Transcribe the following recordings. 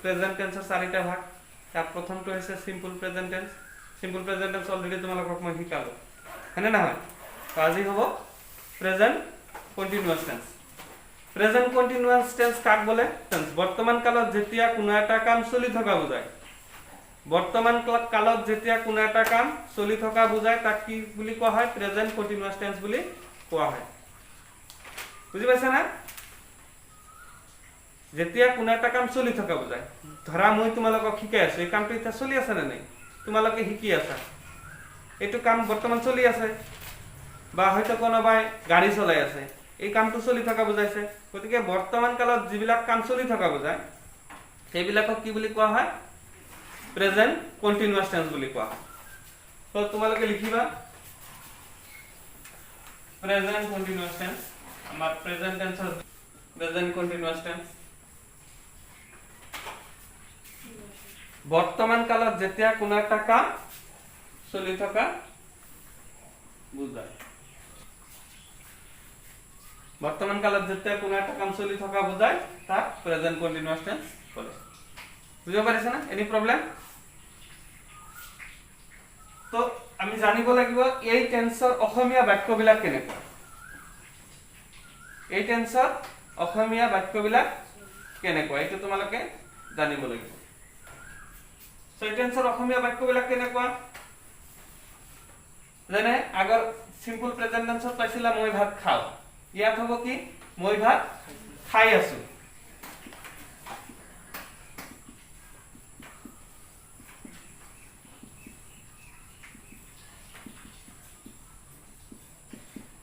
Present টেন্সৰ চাৰিটা ভাগ তাৰ প্ৰথমটো হৈছে simple present tense simple present tense already তোমালোকক মই শিকালো হয়নে নহয় তো আজি হ'ব present continuous tense present continuous tense কাক বলে টেন্স বৰ্তমান কালত যেতিয়া কোনো এটা কাম চলি থকা বুজায় বৰ্তমান কালত যেতিয়া কোনো এটা কাম চলি থকা বুজায় তাক কি বুলি কোৱা হয় প্ৰেজেন্ট কন্টিনিউয়াস টেন্স বুলি কোৱা হয় বুজি পাইছা না যেতিয়া কোনো এটা কাম চলি থকা বুজায় ধৰা মই তোমালোকক শিকাই আছো এই কামটো এতিয়া চলি আছে না নাই তোমালোকে শিকি আছা এইটো কাম বৰ্তমান চলি আছে বা হয়তো কোনোবাই গাড়ী চলাই আছে এই কামটো চলি থকা বুজাইছে গতিকে বৰ্তমান কালত যিবিলাক কাম চলি থকা বুজায় সেইবিলাকক কি বুলি কোৱা হয় প্ৰেজেন্ট কন্টিনিউয়াস টেন্স বুলি কোৱা হয় তো তোমালোকে লিখিবা প্ৰেজেন্ট কন্টিনিউয়াস টেন্স আমাৰ প্ৰেজেন্ট টেন্সৰ প্ৰেজেন্ট কন্টিনিউয়াস টেন্স বৰ্তমান কালত যেতিয়া কোনো এটা কাম চলি থকা বুজায় বৰ্তমান কালত যেতিয়া কোনো এটা কাম চলি থকা বুজায় তাক প্ৰেজেন্ট কন্টিনিউয়াস টেন্স বলে বুজিব পাৰিছা না এনি প্ৰবলেম তো আমি জানিব লাগিব এই টেন্সৰ অসমীয়া বাক্যবিলাক কেনেকুৱা এই টেন্সৰ অসমীয়া বাক্যবিলাক কেনেকুৱা এইটো তোমালোকে জানিব লাগিব সো এই টেন্সৰ অসমীয়া বাক্যবিলাক কেনেকুৱা যেনে আগৰ সিম্পল প্ৰেজেন্ট টেন্সত পাইছিলা মই ভাত খাও ইয়াত হ'ব কি মই ভাত খাই আছো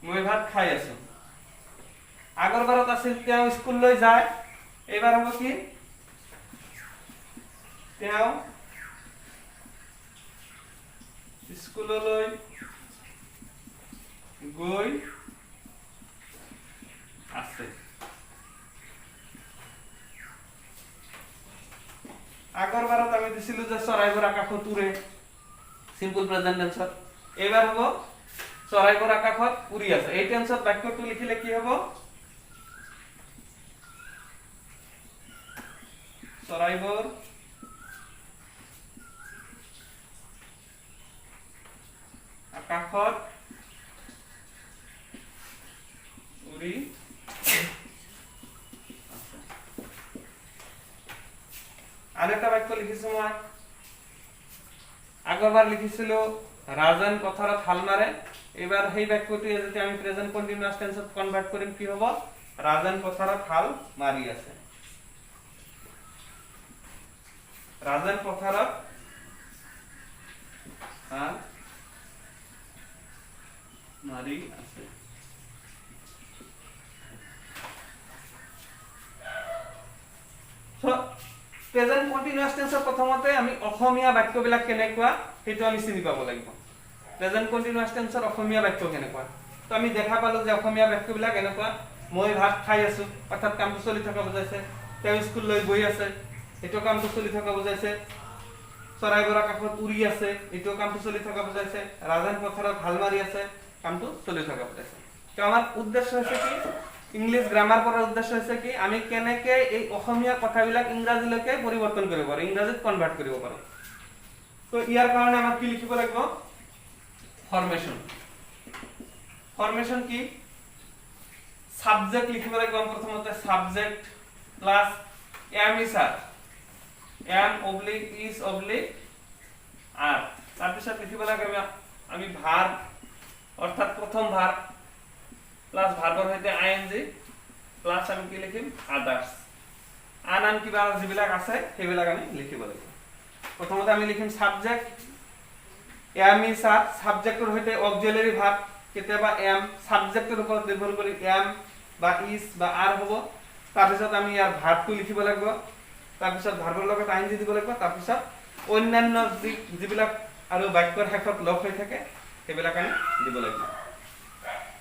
মই ভাত খাই আছো আগৰ বাৰত আছিল তেওঁ স্কুললৈ যায় এইবাৰ হ'ব কি তেওঁ স্কুললৈ গৈ আছে আগৰ বাৰত আমি দিছিলো যে চৰাইবোৰ আকাশত উৰে সিম্পল প্ৰেজেন্ট টেন্সত এইবাৰ হ'ব চৰাইবোৰ আকাশত উৰি আছে এই টেন্সত বাক্যটো লিখিলে কি হ'ব চৰাইবোৰ আকাশত উৰি আৰেকটা বাক্য লিখিছো মই আগৰবাৰ লিখিছিলো ৰাজন পথাৰত হাল মাৰে এবাৰ সেই বাক্যটো যদি আমি প্ৰেজেন্ট কন্টিনিউয়াস টেন্সত কনভাৰ্ট কৰিম কি হ'ব ৰাজন পথাৰত হাল মাৰি আছে ৰাজন পথাৰত হাল মাৰি আছে সো প্ৰেজেন্ট কন্টিনিউয়াস টেন্সৰ প্ৰথমতে আমি অসমীয়া বাক্যবিলাক কেনেকুৱা হেতু আমি চিনি পাব লাগিব প্ৰেজেন্ট কন্টিনিউয়াস টেন্সৰ অসমীয়া বাক্য কেনেকুৱা তো আমি দেখা পালো যে অসমীয়া বাক্যবিলাক এনেকুৱা মই ভাত খাই আছো অৰ্থাৎ কামটো চলি থকা বুজাইছে তেওঁ স্কুললৈ গৈ আছে এটো কামটো চলি থকা বুজাইছে চৰাইবোৰ আকাশত উৰি আছে এটো কামটো চলি থকা বুজাইছে ৰাজন পথাৰত হাল মাৰি আছে কামটো চলি থকা বুজাইছে তো আমাৰ উদ্দেশ্য হৈছে কি ইংলিশ গ্ৰামাৰ পড়াৰ উদ্দেশ্য হচ্ছে কি আমি কেনেকে এই অসমীয়া কথাবিলাক ইংৰাজীলৈকে পৰিৱৰ্তন কৰিব পাৰো ইংৰাজীত কনভাৰ্ট কৰিব পাৰো তো ইয়াৰ কাৰণে আমাক কি লিখিব লাগিব ফৰমেশন ফৰমেশন কি সাবজেক্ট লিখিব লাগিব প্ৰথমতে subject plus am is are am oblique is oblique are তাৰপিছত লিখিব লাগিব আমি ভাৰ্ব অৰ্থাৎ প্ৰথম ভাৰ্ব প্লাস ভাৰ্বৰ সৈতে আইএনজি প্লাস আমি কি লিখিম আদাৰ্স আন কিবা যিবিলাক আছে সেইবিলাক আমি লিখিব লাগিব প্ৰথমতে আমি লিখিম সাবজেক্ট এম ইজ আৰ সাবজেক্টৰ সৈতে অক্সিলাৰি ভাৰ্ব কেতিয়াবা এম সাবজেক্টৰ ওপৰত নিৰ্ভৰ কৰি এম বা ইজ বা আৰ হ'ব তাৰপিছত আমি ইয়াৰ ভাৰ্বটো লিখিব লাগিব তাৰপিছত ভাৰ্বৰ লগত আইএনজি দিব লাগিব তাৰপিছত অন্যান্য যিবিলাক আৰু বাক্যৰ শেষত লগ হৈ থাকে সেইবিলাক আমি দিব লাগিব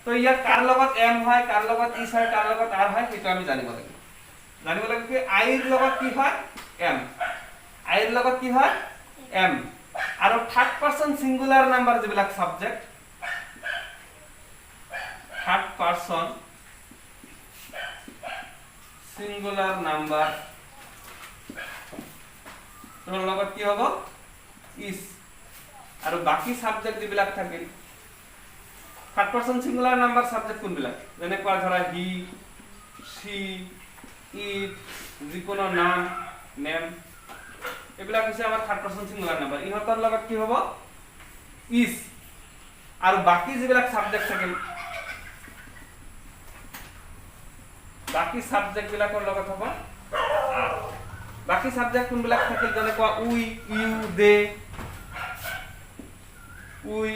তো ইয়াৰ কাৰ লগত এম হয় কাৰ লগত ইজ হয় কাৰ লগত আৰ হয় সেইটো আমি জানিব লাগিব কি আইৰ লগত কি হয় এম আইৰ লগত কি হয় এম আৰু থাৰ্ড পাৰসন সিঙ্গুলাৰ নাম্বাৰ যিবিলাক subject third person singular number তোৰ লগত কি হ'ব ইজ আৰু বাকি সাবজেক্ট যিবিলাক থাকিল third person singular number subject কোনবিলাক যেনেকুৱা ধৰা হি she it যিকোনো নাম নেম এবিলাক হৈছে আমাৰ থাৰ্ড পাৰসন সিঙ্গুলাৰ নাম্বাৰ ইহতৰ লগত কি হ'ব ইজ আৰু বাকি যিবিলাক সাবজেক্ট থাকিল বাকি সাবজেক্ট বিলাকৰ লগত হ'ব আৰ বাকি সাবজেক্ট কোনবিলাক থাকিল যেনেকুৱা উই ইউ দে উই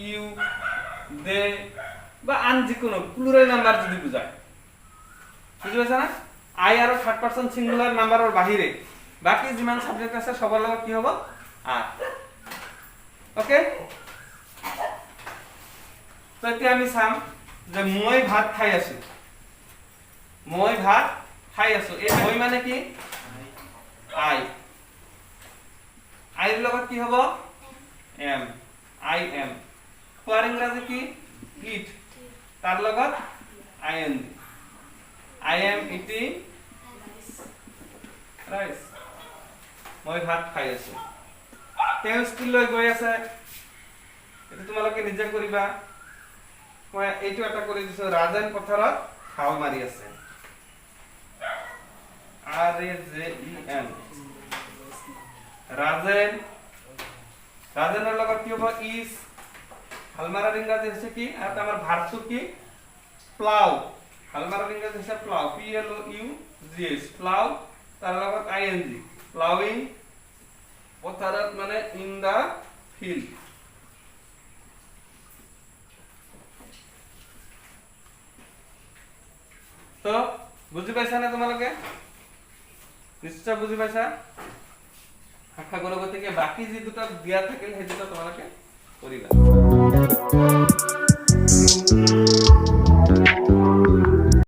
ইউ দে বা আন যিকোনো প্লুৰাল নাম্বাৰ যদি বুঝায় বুঝি পাইছা না আই আৰু থাৰ্ড পাৰসন সিঙ্গুলাৰ নাম্বাৰৰ বাহিৰে বাকি যিমান সাবজেক্ট আছে সবৰ লগত কি হ'ব আর ওকে তো এতিয়া আমি চাম যে মই ভাত খাই আছো মই ভাত খাই আছো এই মই মানে কি আই আইৰ লগত কি হ'ব এম আই এম খোৱাৰ ইংৰাজী কি ইট তাৰ লগত আই N I am eating rice. মই ভাত খাই আছো তেওঁ স্কুললৈ গৈ আছে এটো তোমালোকে নিজে কৰিবা মই এইটো এটা কৰি দিছো ৰাজেন পথাৰত হাল মাৰি আছে R A J E N ৰাজেনৰ লগত কি হ'ব is হাল মাৰাৰ ইংৰাজী হৈছে কি আৰু আমাৰ ভাৰ্বটো কি প্লাউ হাল মাৰাৰ ইংৰাজী হৈছে plough P L O U G H plough তাৰ লগত I N G প্লাউইং পথাৰত মানে ইন দা ফিল্ড তো বুজি পাইছা না তোমালোকে নিশ্চয় বুজি পাইছা আশা কৰো গতিকে বাকি যি দুটা দিয়া থাকিল সেই দুটা তোমালোকে কৰিবা